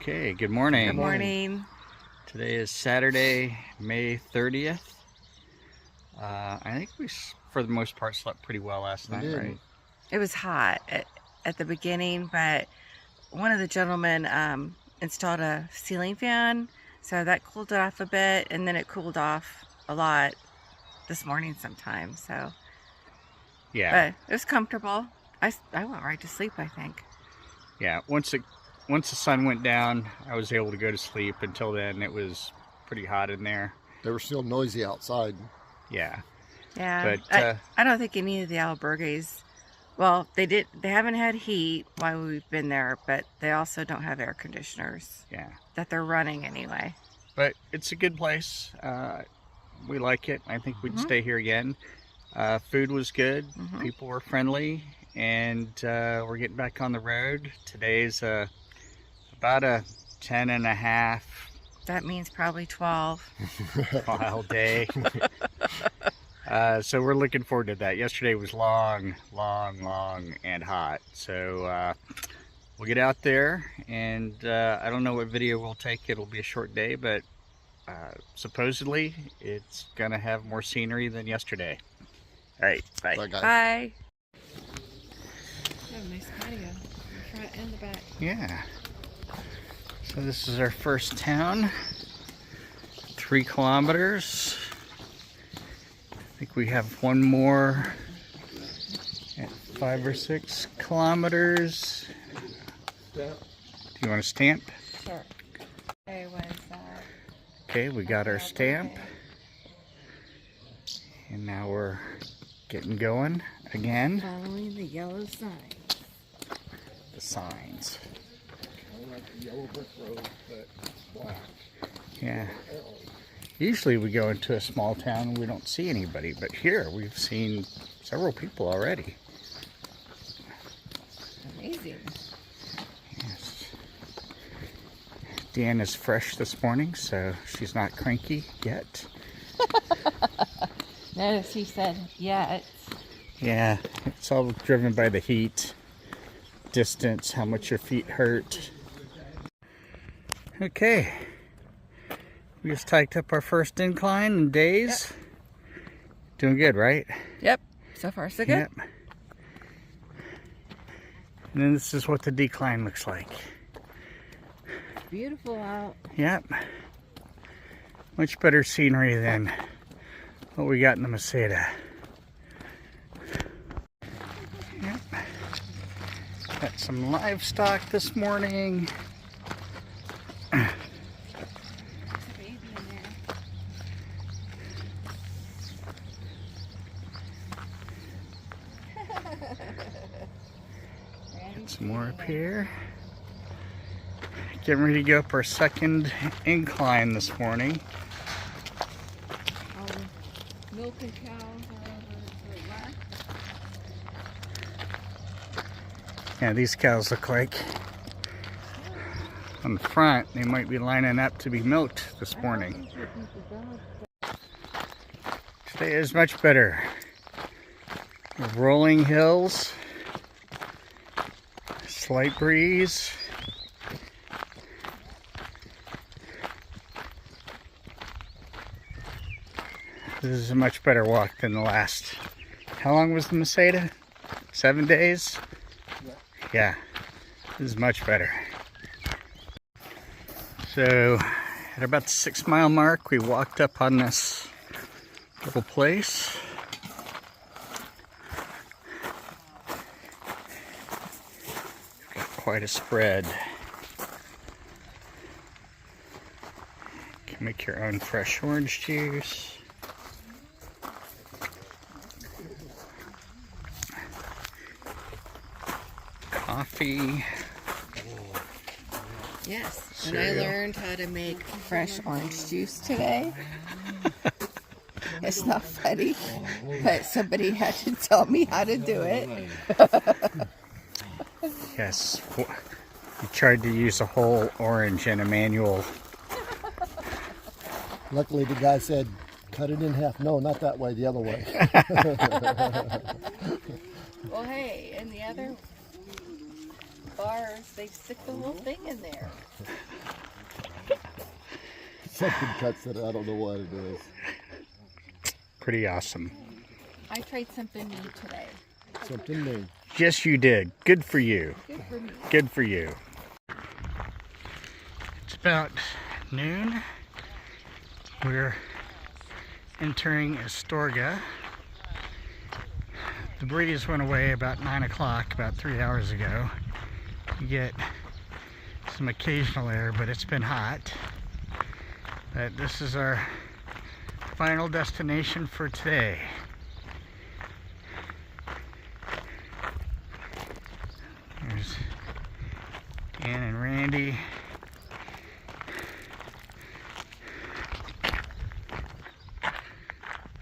Okay, good morning. Good morning. Today is Saturday, May 30th. I think we, for the most part, slept pretty well last night, right? It was hot at the beginning, but one of the gentlemen installed a ceiling fan, so that cooled it off a bit, and then it cooled off a lot this morning sometime. So Yeah. But it was comfortable. I went right to sleep, I think. Yeah, once the sun went down, I was able to go to sleep. Until then, it was pretty hot in there. They were still noisy outside. Yeah. Yeah, But I don't think any of the albergues, well, they haven't had heat while we've been there, but they also don't have air conditioners. Yeah. That they're running anyway. But it's a good place. We like it. I think we'd stay here again. Food was good. People were friendly. And we're getting back on the road. Today's about a 10.5. That means probably 12. Mile day. So we're looking forward to that. Yesterday was long and hot. So we'll get out there, and I don't know what video we'll take. It'll be a short day, but supposedly it's gonna have more scenery than yesterday. All right, bye. Bye, guys. Bye. Have a nice patio, the front and the back. Yeah. So this is our first town. 3 kilometers. I think we have one more at 5 or 6 kilometers. Do you want a stamp? Sure. Okay, we got our stamp. And now we're getting going again. Following the yellow sign. The signs. I like the yellow brick road that's black. Yeah. Usually we go into a small town and we don't see anybody, but here we've seen several people already. Amazing. Yes. Deanna's fresh this morning, so she's not cranky yet. Notice he said yet. Yeah, it's all driven by the heat, distance, how much your feet hurt. Okay. We just hiked up our first incline in days. Yep. Doing good, right? Yep. So far, so good. Yep. And then this is what the decline looks like. Beautiful out. Yep. Much better scenery than what we got in the Meseta. Yep. Got some livestock this morning. Got some more up here. Getting ready to go up our second incline this morning. Milking cows are over to the left. Yeah, these cows look like on the front they might be lining up to be milked this morning. Today is much better. Rolling hills, slight breeze. This is a much better walk than the last. How long was the Meseta? 7 days? Yeah, this is much better. So, at about the 6 mile mark, we walked up on this little place. Got quite a spread. You can make your own fresh orange juice. Coffee. Yes, Cereal. and I learned how to make fresh orange juice today. It's not funny, but somebody had to tell me how to do it. Yes, we tried to use a whole orange in a manual. Luckily, the guy said, cut it in half. No, not that way, the other way. Well, hey, and the other bars, they stick the whole thing in there. something cuts it. I don't know what it is. Pretty awesome. I tried something new today. Something new. Yes, you did. Good for you. Good for me. Good for you. It's about noon. We're entering Astorga. The breeze went away about 9 o'clock, about 3 hours ago. You get some occasional air, but it's been hot. But this is our final destination for today. There's Dan and Randy.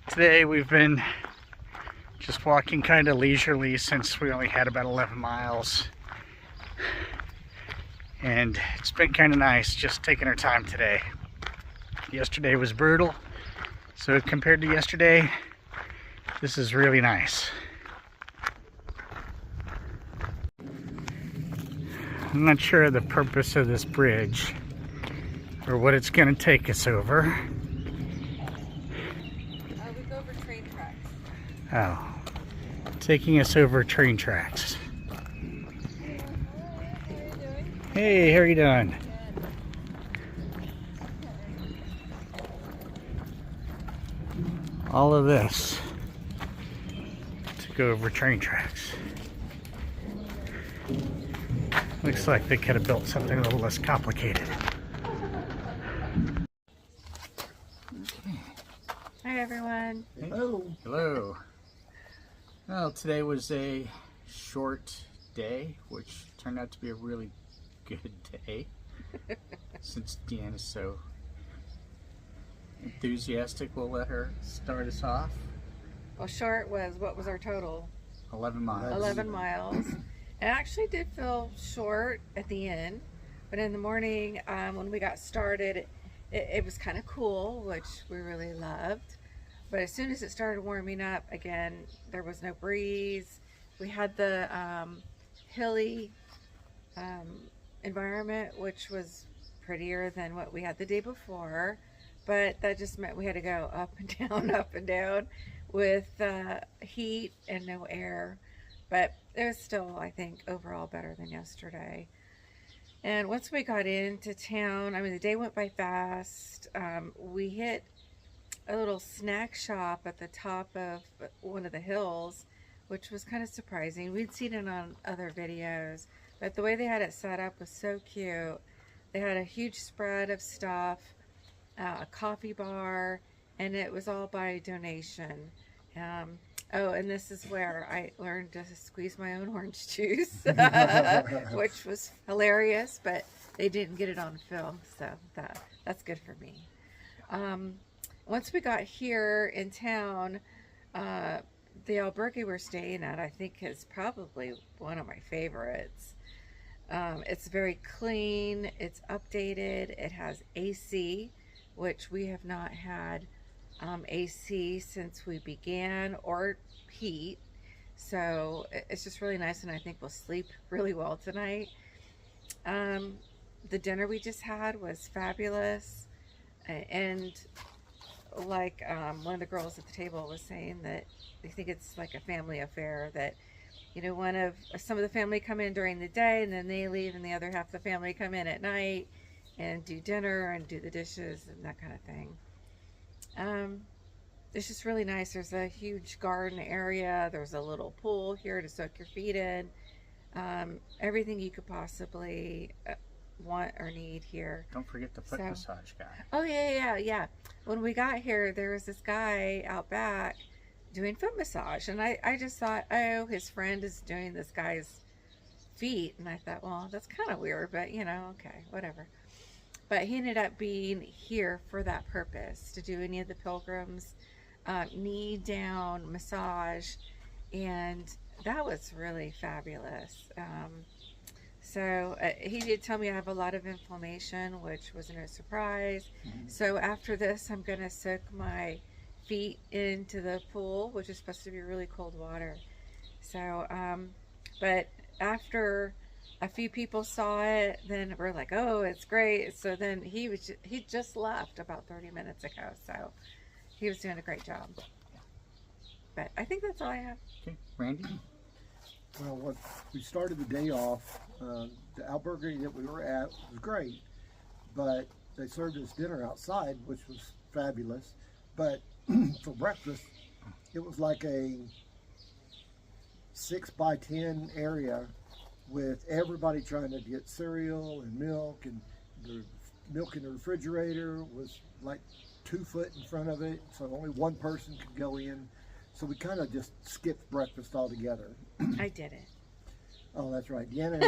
Today we've been just walking kind of leisurely since we only had about 11 miles. And it's been kind of nice just taking our time today. Yesterday was brutal, so compared to yesterday, this is really nice. I'm not sure of the purpose of this bridge or what it's going to take us over. We go over train tracks. Oh, taking us over train tracks. Hey, how are you doing? All of this to go over train tracks. Looks like they could have built something a little less complicated. Hi everyone. Hello. Hello. Well, today was a short day, which turned out to be a really good day. Since Deanne is so enthusiastic, we'll let her start us off. Well, short was, what was our total? 11 miles. 11 miles. It actually did feel short at the end, but in the morning when we got started, it was kind of cool, which we really loved. But as soon as it started warming up again, there was no breeze. We had the hilly environment, which was prettier than what we had the day before, but that just meant we had to go up and down with heat and no air. But it was still, I think, overall better than yesterday. And once we got into town, I mean, the day went by fast. We hit a little snack shop at the top of one of the hills, which was kind of surprising. We'd seen it on other videos, but the way they had it set up was so cute. They had a huge spread of stuff, a coffee bar, and it was all by donation. Oh, and this is where I learned to squeeze my own orange juice, which was hilarious, but they didn't get it on film, so that's good for me. Once we got here in town, the albergue we're staying at, I think, is probably one of my favorites. It's very clean, it's updated, it has AC, which we have not had AC since we began, or heat, so it's just really nice, and I think we'll sleep really well tonight. The dinner we just had was fabulous, and like one of the girls at the table was saying, that they think it's like a family affair, that, you know, some of the family come in during the day and then they leave, and the other half of the family come in at night and do dinner and do the dishes and that kind of thing. It's just really nice. There's a huge garden area. There's a little pool here to soak your feet in. Everything you could possibly want or need here. Don't forget the foot massage guy. Oh yeah. When we got here, there was this guy out back doing foot massage, and I just thought, oh, his friend is doing this guy's feet, and I thought, well, that's kind of weird, but you know, okay, whatever. But he ended up being here for that purpose, to do any of the pilgrims knee down massage, and that was really fabulous. So he did tell me I have a lot of inflammation, which was no surprise. So after this, I'm gonna soak my feet into the pool, which is supposed to be really cold water. So but after a few people saw it. Then we're like, oh, it's great. So then he just left about 30 minutes ago. So he was doing a great job. But I think that's all I have. Okay, Randy? Well, we started the day off. The albergue that we were at was great, but they served us dinner outside, which was fabulous. But for breakfast, it was like a 6x10 area with everybody trying to get cereal and milk, and the milk in the refrigerator was like 2 foot in front of it, so only one person could go in. So we kind of just skipped breakfast altogether. I did it. Oh, that's right. Deanna,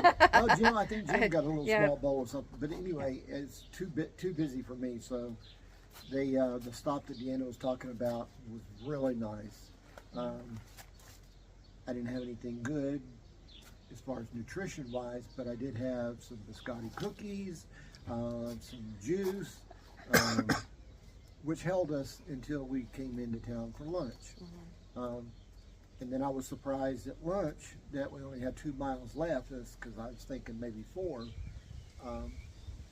Jim, I think Jim got a little Yeah. small bowl or something. But anyway, it's too busy for me. So the stop that Deanna was talking about was really nice. I didn't have anything good as far as nutrition wise, but I did have some biscotti cookies, some juice, which held us until we came into town for lunch. And then I was surprised at lunch that we only had 2 miles left, because I was thinking maybe 4.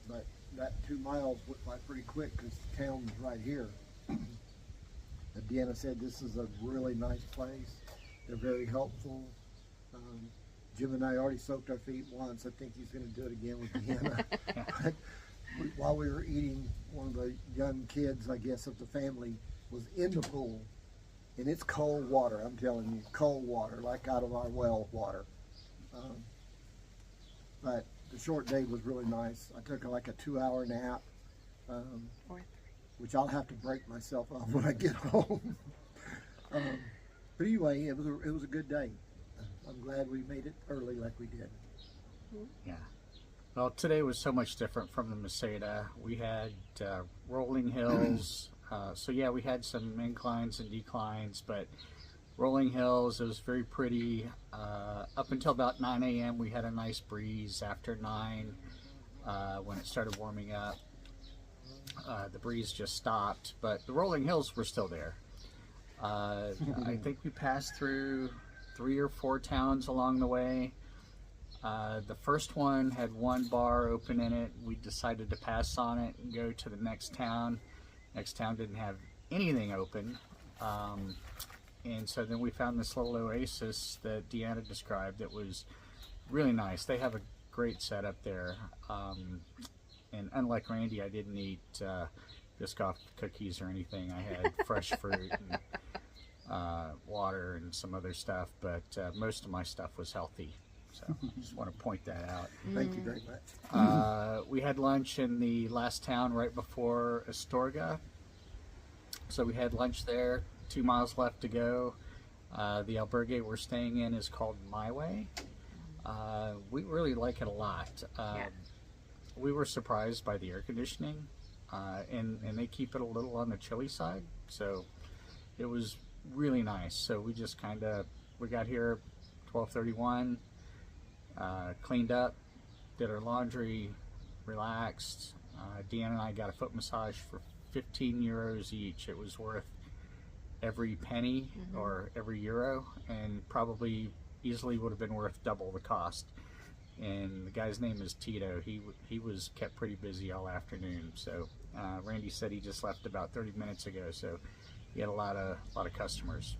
But that 2 miles went by pretty quick because the town was right here. Deanna said this is a really nice place. They're very helpful. Jim and I already soaked our feet once. I think he's going to do it again with Deanna. But while we were eating, one of the young kids, I guess, of the family was in the pool. And it's cold water, I'm telling you, cold water, like out of our well water. But the short day was really nice. I took like a 2-hour nap, which I'll have to break myself off when I get home. But anyway, it was a good day. I'm glad we made it early like we did. Yeah. Well, today was so much different from the Meseta. We had rolling hills. So yeah, we had some inclines and declines, but rolling hills, it was very pretty. Up until about 9 a.m. we had a nice breeze. After 9, when it started warming up, the breeze just stopped, but the rolling hills were still there. I think we passed through 3 or 4 towns along the way. The first one had 1 bar open in it. We decided to pass on it and go to the next town. Next town didn't have anything open, and so then we found this little oasis that Deanna described that was really nice. They have a great setup there, and unlike Randy, I didn't eat Biscoff cookies or anything. I had fresh fruit and water and some other stuff, but most of my stuff was healthy. So I just want to point that out. Thank you very much. We had lunch in the last town right before Astorga. So we had lunch there, 2 miles left to go. The albergue we're staying in is called My Way. We really like it a lot. We were surprised by the air conditioning, and they keep it a little on the chilly side. So it was really nice. So we just we got here 12:31. Cleaned up, did our laundry, relaxed. Deanna and I got a foot massage for 15 euros each. It was worth every penny or every euro, and probably easily would have been worth double the cost. And the guy's name is Tito. He was kept pretty busy all afternoon. So Randy said he just left about 30 minutes ago, so he had a lot of customers.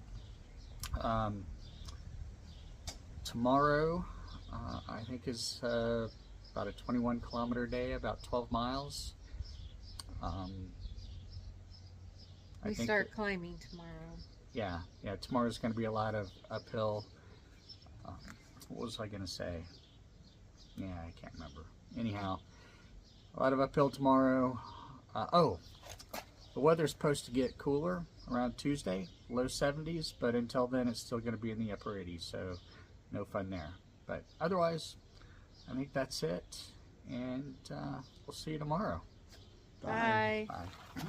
Tomorrow, I think is about a 21-kilometer day, about 12 miles. We start climbing tomorrow. Yeah, tomorrow's going to be a lot of uphill. What was I going to say? Yeah, I can't remember. Anyhow, a lot of uphill tomorrow. The weather's supposed to get cooler around Tuesday, low 70s, but until then it's still going to be in the upper 80s, so no fun there. But otherwise, I think that's it, and we'll see you tomorrow. Bye. Bye.